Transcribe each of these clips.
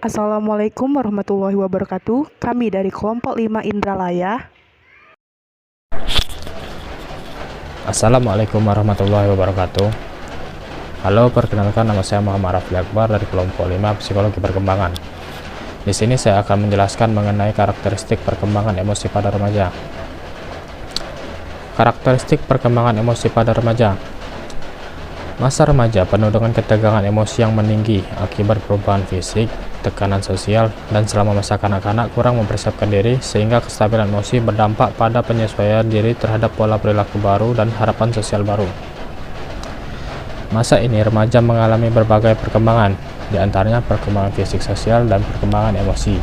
Assalamualaikum warahmatullahi wabarakatuh. Kami dari kelompok 5 Indralaya. Assalamualaikum warahmatullahi wabarakatuh. Halo, perkenalkan nama saya Muhammad Rafli Akbar dari kelompok 5 Psikologi Perkembangan. Di sini saya akan menjelaskan mengenai karakteristik perkembangan emosi pada remaja. Karakteristik perkembangan emosi pada remaja. Masa remaja penuh dengan ketegangan emosi yang meninggi akibat perubahan fisik, tekanan sosial, dan selama masa kanak-kanak kurang mempersiapkan diri sehingga kestabilan emosi berdampak pada penyesuaian diri terhadap pola perilaku baru dan harapan sosial baru. Masa ini remaja mengalami berbagai perkembangan, di antaranya perkembangan fisik sosial dan perkembangan emosi.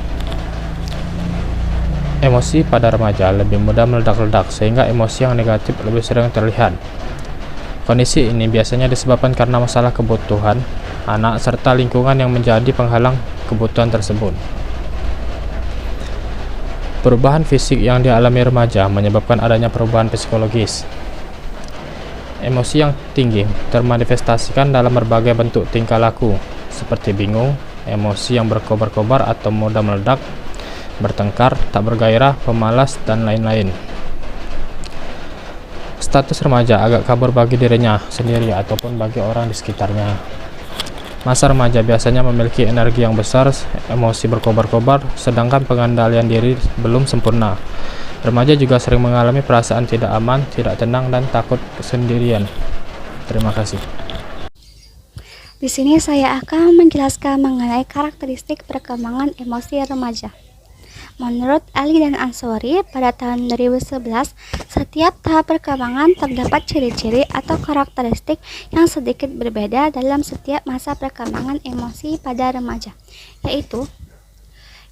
Emosi pada remaja lebih mudah meledak-ledak sehingga emosi yang negatif lebih sering terlihat. Kondisi ini biasanya disebabkan karena masalah kebutuhan anak serta lingkungan yang menjadi penghalang kebutuhan tersebut. Perubahan fisik yang dialami remaja menyebabkan adanya perubahan psikologis. Emosi yang tinggi termanifestasikan dalam berbagai bentuk tingkah laku, seperti bingung, emosi yang berkobar-kobar atau mudah meledak, bertengkar, tak bergairah, pemalas, dan lain-lain. Status remaja agak kabur bagi dirinya sendiri ataupun bagi orang di sekitarnya. Masa remaja biasanya memiliki energi yang besar, emosi berkobar-kobar, sedangkan pengendalian diri belum sempurna. Remaja juga sering mengalami perasaan tidak aman, tidak tenang, dan takut kesendirian. Terima kasih. Di sini saya akan menjelaskan mengenai karakteristik perkembangan emosi remaja. Menurut Ali dan Ansori, pada tahun 2011, setiap tahap perkembangan terdapat ciri-ciri atau karakteristik yang sedikit berbeda dalam setiap masa perkembangan emosi pada remaja, yaitu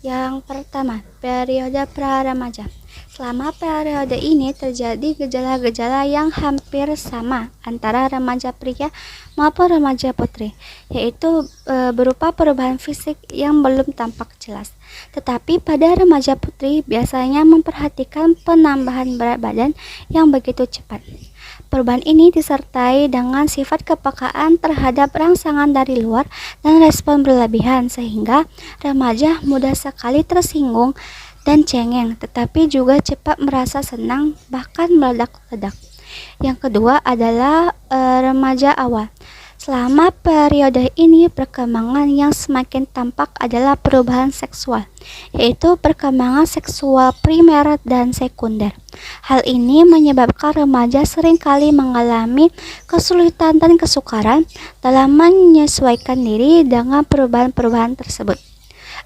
yang pertama, periode pra-remaja. Selama periode ini terjadi gejala-gejala yang hampir sama antara remaja pria maupun remaja putri, yaitu berupa perubahan fisik yang belum tampak jelas. Tetapi pada remaja putri biasanya memperhatikan penambahan berat badan yang begitu cepat. Perubahan ini disertai dengan sifat kepekaan terhadap rangsangan dari luar dan respon berlebihan, sehingga remaja mudah sekali tersinggung dan cengeng, tetapi juga cepat merasa senang, bahkan meledak-ledak. Yang kedua adalah remaja awal. Selama periode ini, perkembangan yang semakin tampak adalah perubahan seksual, yaitu perkembangan seksual primer dan sekunder. Hal ini menyebabkan remaja seringkali mengalami kesulitan dan kesukaran dalam menyesuaikan diri dengan perubahan-perubahan tersebut.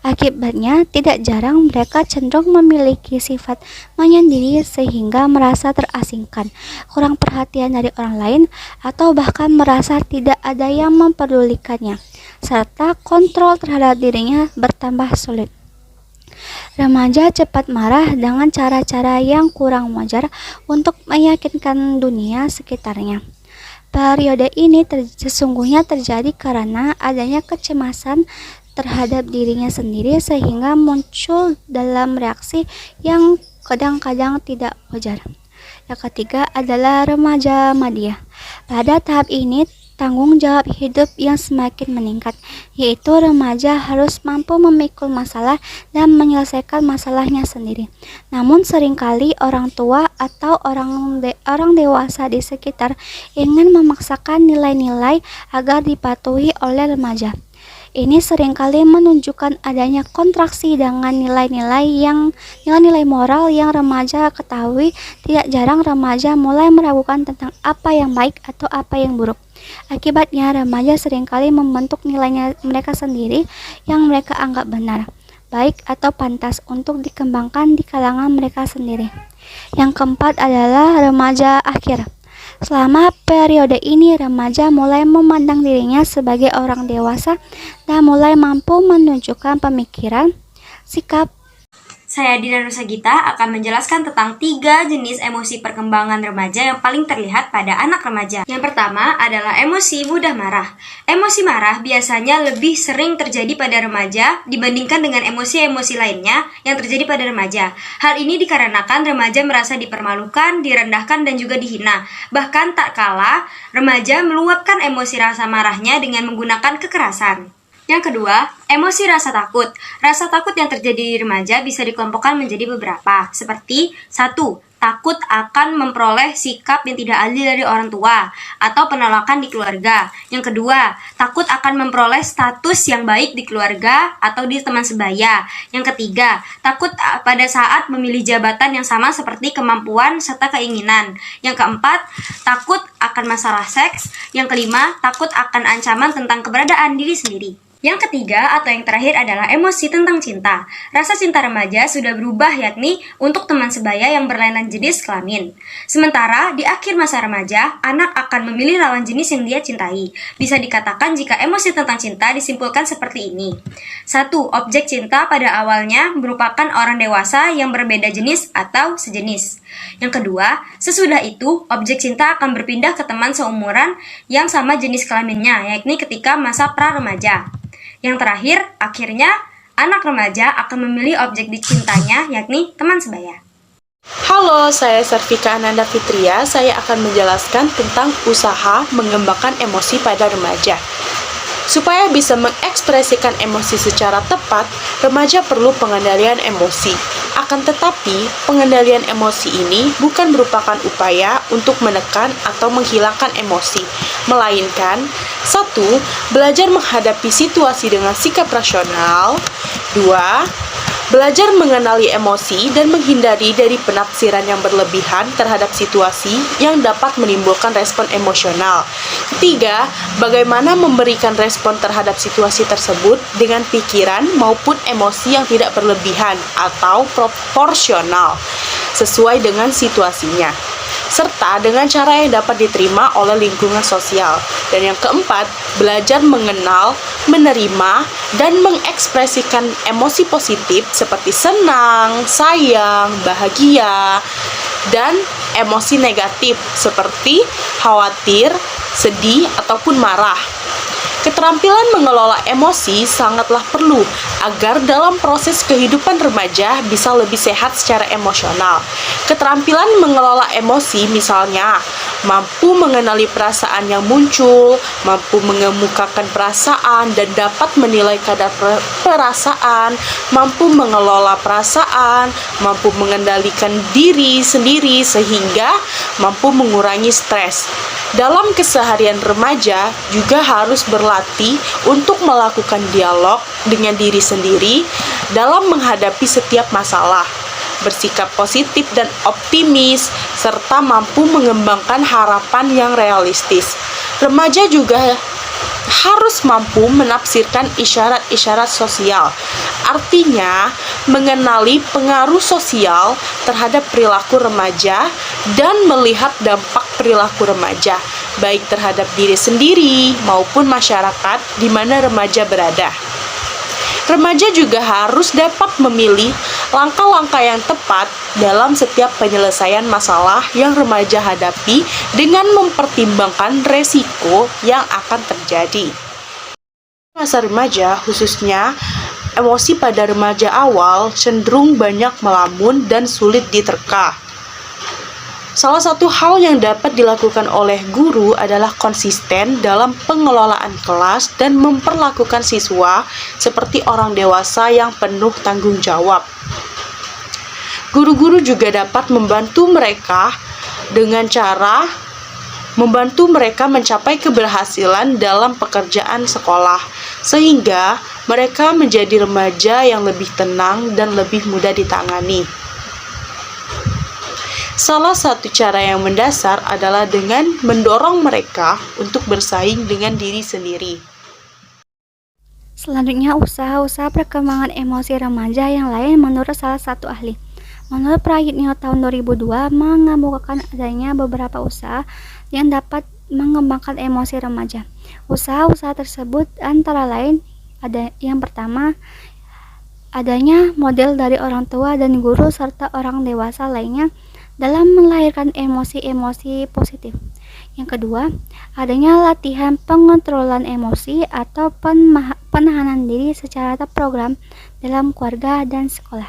Akibatnya, tidak jarang mereka cenderung memiliki sifat menyendiri sehingga merasa terasingkan, kurang perhatian dari orang lain, atau bahkan merasa tidak ada yang mempedulikannya, serta kontrol terhadap dirinya bertambah sulit. Remaja cepat marah dengan cara-cara yang kurang wajar untuk meyakinkan dunia sekitarnya. Periode ini sesungguhnya terjadi karena adanya kecemasan terhadap dirinya sendiri sehingga muncul dalam reaksi yang kadang-kadang tidak wajar. Yang ketiga adalah remaja madya. Pada tahap ini tanggung jawab hidup yang semakin meningkat, yaitu remaja harus mampu memikul masalah dan menyelesaikan masalahnya sendiri. Namun seringkali orang tua atau orang dewasa di sekitar ingin memaksakan nilai-nilai agar dipatuhi oleh remaja. Ini seringkali menunjukkan adanya kontraksi dengan nilai-nilai moral yang remaja ketahui. Tidak jarang remaja mulai meragukan tentang apa yang baik atau apa yang buruk. Akibatnya, remaja seringkali membentuk nilainya mereka sendiri yang mereka anggap benar, baik atau pantas untuk dikembangkan di kalangan mereka sendiri. Yang keempat adalah remaja akhir. Selama periode ini, remaja mulai memandang dirinya sebagai orang dewasa dan mulai mampu menunjukkan pemikiran, sikap. Saya Dina Nusagita akan menjelaskan tentang 3 jenis emosi perkembangan remaja yang paling terlihat pada anak remaja. Yang pertama adalah emosi mudah marah. Emosi marah biasanya lebih sering terjadi pada remaja dibandingkan dengan emosi-emosi lainnya yang terjadi pada remaja. Hal ini dikarenakan remaja merasa dipermalukan, direndahkan, dan juga dihina. Bahkan tak kalah, remaja meluapkan emosi rasa marahnya dengan menggunakan kekerasan. Yang kedua, emosi rasa takut. Rasa takut yang terjadi di remaja bisa dikelompokkan menjadi beberapa, seperti 1. Takut akan memperoleh sikap yang tidak adil dari orang tua atau penolakan di keluarga. Yang kedua, takut akan memperoleh status yang baik di keluarga atau di teman sebaya. Yang ketiga, takut pada saat memilih jabatan yang sama seperti kemampuan serta keinginan. Yang keempat, takut akan masalah seks. Yang kelima, takut akan ancaman tentang keberadaan diri sendiri. Yang ketiga atau yang terakhir adalah emosi tentang cinta. Rasa cinta remaja sudah berubah, yakni untuk teman sebaya yang berlainan jenis kelamin. Sementara di akhir masa remaja, anak akan memilih lawan jenis yang dia cintai. Bisa dikatakan jika emosi tentang cinta disimpulkan seperti ini. 1. Objek cinta pada awalnya merupakan orang dewasa yang berbeda jenis atau sejenis. Yang kedua, sesudah itu objek cinta akan berpindah ke teman seumuran yang sama jenis kelaminnya, yakni ketika masa pra-remaja. Yang terakhir, akhirnya anak remaja akan memilih objek dicintanya, yakni teman sebaya. Halo, saya Sarvika Ananda Fitria. Saya akan menjelaskan tentang usaha mengembangkan emosi pada remaja. Supaya bisa mengekspresikan emosi secara tepat, remaja perlu pengendalian emosi. Akan tetapi, pengendalian emosi ini bukan merupakan upaya untuk menekan atau menghilangkan emosi, melainkan 1. Belajar menghadapi situasi dengan sikap rasional. 2. Belajar mengenali emosi dan menghindari dari penafsiran yang berlebihan terhadap situasi yang dapat menimbulkan respon emosional. 3. Bagaimana memberikan respon terhadap situasi tersebut dengan pikiran maupun emosi yang tidak berlebihan atau proporsional sesuai dengan situasinya, serta dengan cara yang dapat diterima oleh lingkungan sosial. Dan yang keempat, belajar mengenal, menerima, dan mengekspresikan emosi positif seperti senang, sayang, bahagia, dan emosi negatif seperti khawatir, sedih, ataupun marah. Keterampilan mengelola emosi sangatlah perlu agar dalam proses kehidupan remaja bisa lebih sehat secara emosional. Keterampilan mengelola emosi misalnya mampu mengenali perasaan yang muncul, mampu mengemukakan perasaan dan dapat menilai kadar perasaan, mampu mengelola perasaan, mampu mengendalikan diri sendiri sehingga mampu mengurangi stres. Dalam keseharian remaja juga harus berlatih untuk melakukan dialog dengan diri sendiri dalam menghadapi setiap masalah, bersikap positif dan optimis, serta mampu mengembangkan harapan yang realistis. Remaja juga harus mampu menafsirkan isyarat-isyarat sosial. Artinya, mengenali pengaruh sosial terhadap perilaku remaja dan melihat dampak perilaku remaja, baik terhadap diri sendiri maupun masyarakat di mana remaja berada. Remaja juga harus dapat memilih langkah-langkah yang tepat dalam setiap penyelesaian masalah yang remaja hadapi dengan mempertimbangkan resiko yang akan terjadi. Masa remaja, khususnya emosi pada remaja awal, cenderung banyak melamun dan sulit diterka. Salah satu hal yang dapat dilakukan oleh guru adalah konsisten dalam pengelolaan kelas dan memperlakukan siswa seperti orang dewasa yang penuh tanggung jawab. Guru-guru juga dapat membantu mereka dengan cara membantu mereka mencapai keberhasilan dalam pekerjaan sekolah, sehingga mereka menjadi remaja yang lebih tenang dan lebih mudah ditangani. Salah satu cara yang mendasar adalah dengan mendorong mereka untuk bersaing dengan diri sendiri. Selanjutnya, usaha-usaha perkembangan emosi remaja yang lain menurut salah satu ahli. Menurut Prayitno tahun 2002 mengemukakan adanya beberapa usaha yang dapat mengembangkan emosi remaja. Usaha-usaha tersebut antara lain ada yang pertama, adanya model dari orang tua dan guru serta orang dewasa lainnya dalam melahirkan emosi-emosi positif. Yang kedua, adanya latihan pengontrolan emosi atau penahanan diri secara terprogram dalam keluarga dan sekolah.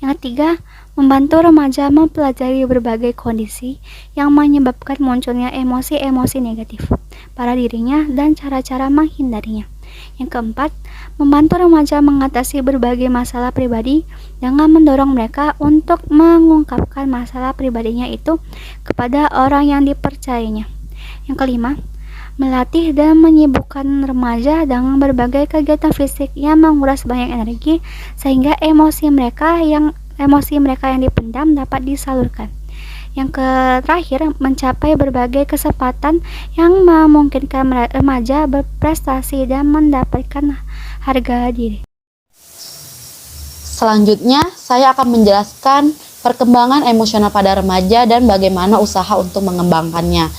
Yang ketiga, membantu remaja mempelajari berbagai kondisi yang menyebabkan munculnya emosi-emosi negatif pada dirinya dan cara-cara menghindarinya. Yang keempat, membantu remaja mengatasi berbagai masalah pribadi dengan mendorong mereka untuk mengungkapkan masalah pribadinya itu kepada orang yang dipercayainya. Yang kelima, melatih dan menyibukkan remaja dengan berbagai kegiatan fisik yang menguras banyak energi sehingga emosi mereka yang dipendam dapat disalurkan. Yang terakhir, mencapai berbagai kesempatan yang memungkinkan remaja berprestasi dan mendapatkan harga diri. Selanjutnya, saya akan menjelaskan perkembangan emosional pada remaja dan bagaimana usaha untuk mengembangkannya.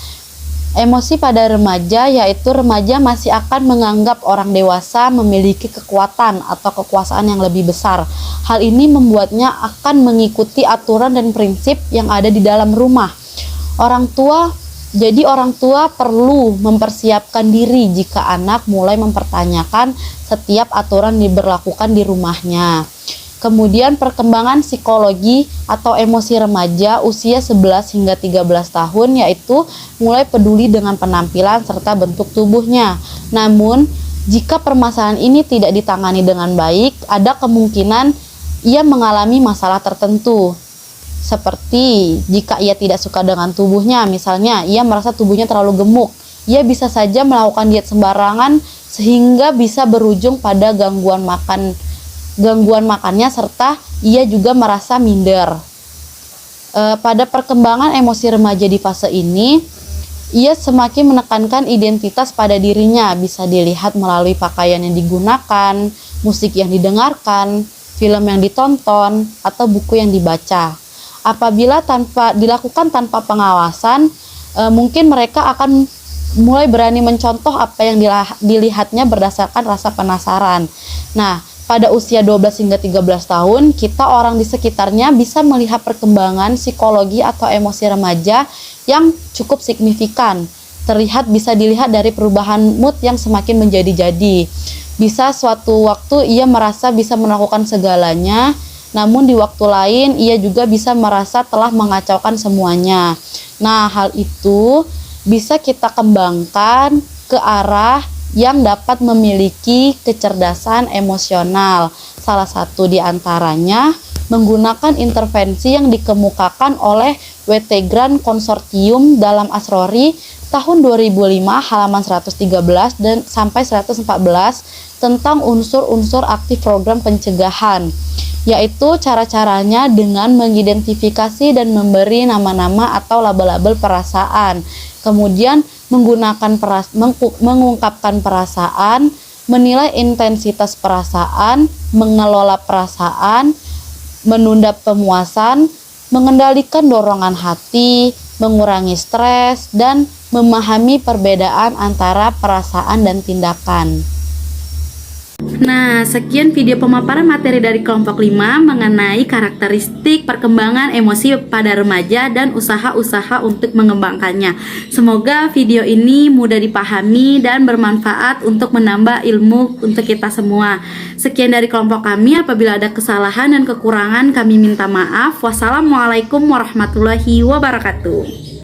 Emosi pada remaja yaitu remaja masih akan menganggap orang dewasa memiliki kekuatan atau kekuasaan yang lebih besar. Hal ini membuatnya akan mengikuti aturan dan prinsip yang ada di dalam rumah. Orang tua perlu mempersiapkan diri jika anak mulai mempertanyakan setiap aturan yang diberlakukan di rumahnya. Kemudian perkembangan psikologi atau emosi remaja usia 11 hingga 13 tahun yaitu mulai peduli dengan penampilan serta bentuk tubuhnya. Namun, jika permasalahan ini tidak ditangani dengan baik, ada kemungkinan ia mengalami masalah tertentu. Seperti jika ia tidak suka dengan tubuhnya, misalnya ia merasa tubuhnya terlalu gemuk, ia bisa saja melakukan diet sembarangan sehingga bisa berujung pada gangguan makannya serta ia juga merasa minder. Pada perkembangan emosi remaja di fase ini, ia semakin menekankan identitas pada dirinya, bisa dilihat melalui pakaian yang digunakan, musik yang didengarkan, film yang ditonton, atau buku yang dibaca. Apabila dilakukan tanpa pengawasan, mungkin mereka akan mulai berani mencontoh apa yang dilihatnya berdasarkan rasa penasaran. Nah, pada usia 12 hingga 13 tahun, kita orang di sekitarnya bisa melihat perkembangan psikologi atau emosi remaja yang cukup signifikan. Bisa dilihat dari perubahan mood yang semakin menjadi-jadi. Bisa suatu waktu ia merasa bisa melakukan segalanya, namun di waktu lain ia juga bisa merasa telah mengacaukan semuanya. Nah, hal itu bisa kita kembangkan ke arah yang dapat memiliki kecerdasan emosional. Salah satu di antaranya menggunakan intervensi yang dikemukakan oleh W.T. Grant Konsortium dalam Asrori tahun 2005 halaman 113 dan sampai 114 tentang unsur-unsur aktif program pencegahan, yaitu cara-caranya dengan mengidentifikasi dan memberi nama-nama atau label-label perasaan. Kemudian mengungkapkan perasaan, menilai intensitas perasaan, mengelola perasaan, menunda pemuasan, mengendalikan dorongan hati, mengurangi stres, dan memahami perbedaan antara perasaan dan tindakan. Nah, sekian video pemaparan materi dari kelompok 5 mengenai karakteristik perkembangan emosi pada remaja dan usaha-usaha untuk mengembangkannya. Semoga video ini mudah dipahami dan bermanfaat untuk menambah ilmu untuk kita semua. Sekian dari kelompok kami, apabila ada kesalahan dan kekurangan kami minta maaf. Wassalamualaikum warahmatullahi wabarakatuh.